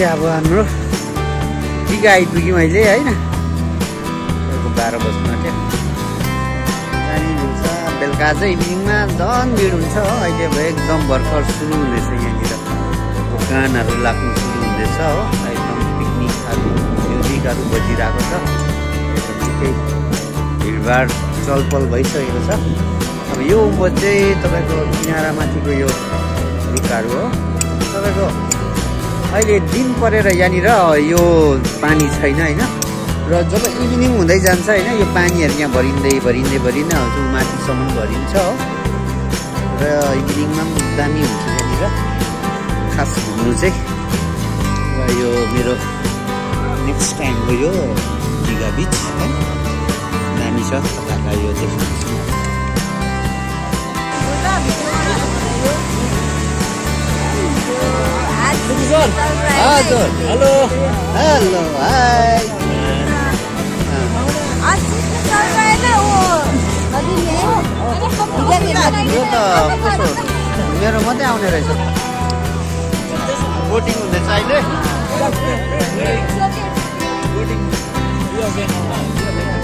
चाहिँ अब हाम्रो टिका आइपुग्यौँ अहिले होइन 12 बज्नु आँट्यो जाने हुन्छ बेलुका चाहिँ इभिनिङमा झन् भिड हुन्छ हो अहिले अब एकदम भर्खर सुरु हुँदैछ यहाँनिर गानहरू लाग्नु सुरु हुँदैछ हो एकदम पिकनिकहरू म्युजिकहरू बजिरहेको छ एकदम निकै भिडभाड चलपल भइसकेको छ अब यो उँभो चाहिँ तपाईँको किनारामाथिको यो रुखहरू हो तपाईँको अहिले दिन परेर यहाँनिर यो पानी छैन होइन र जब इभिनिङ हुँदै जान्छ होइन यो पानीहरू यहाँ भरिँदै आउँछ माथिसम्म भरिन्छ हो र इभिनिङमा पनि दामी हुन्छ यहाँनिर खास घुम्नु चाहिँ र यो मेरो नेक्स्ट टाइमको यो टिका बिच है दामी छ तपाईँहरूलाई यो देख्नुहुन्छ हेलो हेलो हाय यो त कस्तो मेरो मात्रै आउने रहेछ बोटिङ हुँदैछ अहिले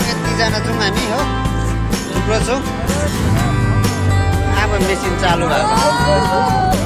यतिजना छौँ हामी हो थुप्रो छौँ अब मेसिन चालु भएको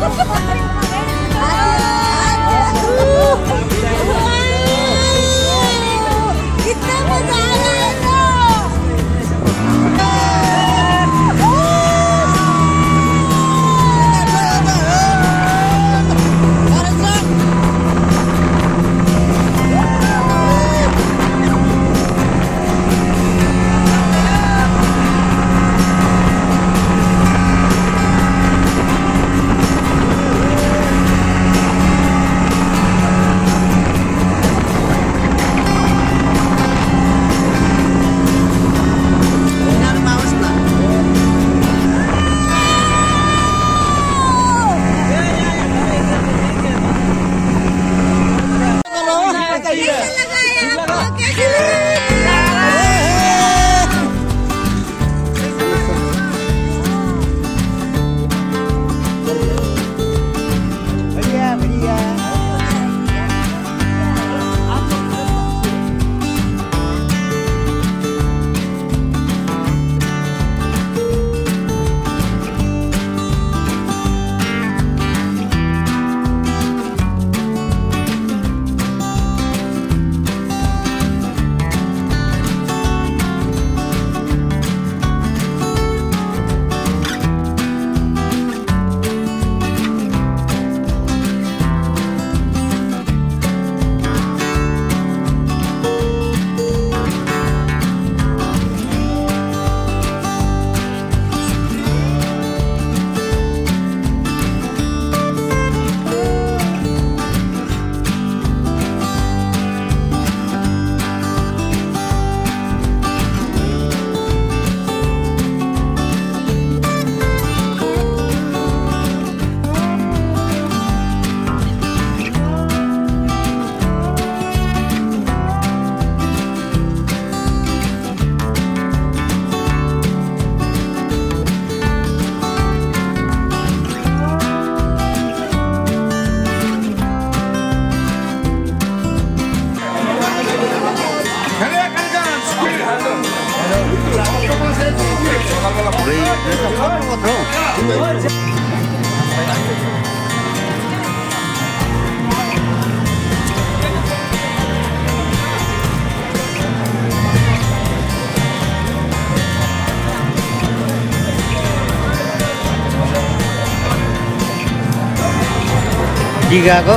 टिकाको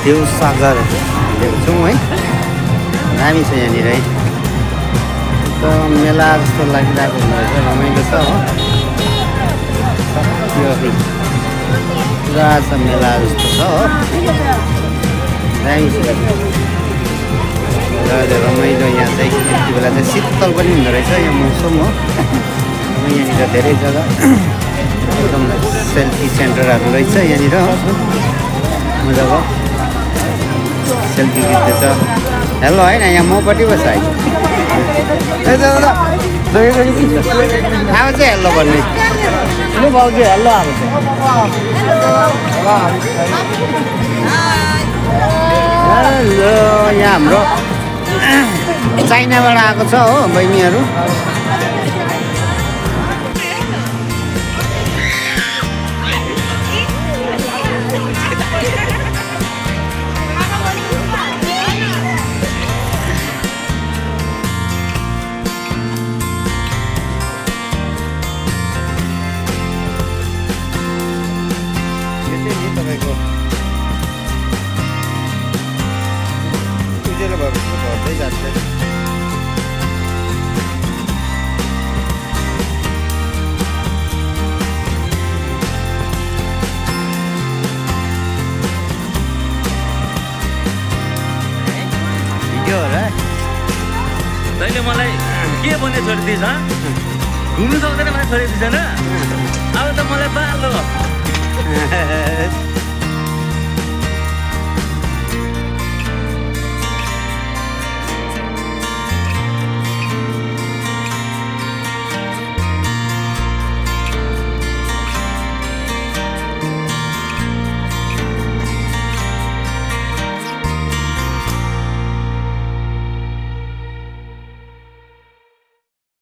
देउ सागर देख्छौँ है दामी छ यहाँनिर है एकदम मेला जस्तो लागिरहेको हुँदो रहेछ रमाइलो छ हो पुरा छ मेला जस्तो छ हो दामी छ रमाइलो यहाँ चाहिँ यति बेला चाहिँ शीतल पनि हुँदो रहेछ यो मौसम हो यहाँनिर धेरै जग्गा एकदम सेल्फी सेन्टरहरू रहेछ यहाँनिर मजाको सेल्फी खिच्दैछ हेलो होइन यहाँ मपट्टि बस है अब चाहिँ हेलो भन्ने भाउजू हेलो अब यहाँ हाम्रो चाइनाबाट आएको छ हो बहिनीहरू। तपाईँको उज्यालो भएपछि भर्दै जान्छ। भिडियो हो र तैँले मलाई के भने छोडिदिएछ? घुम्नु सक्दैन मलाई छोडिदिएछ न? अब त मलाई बालो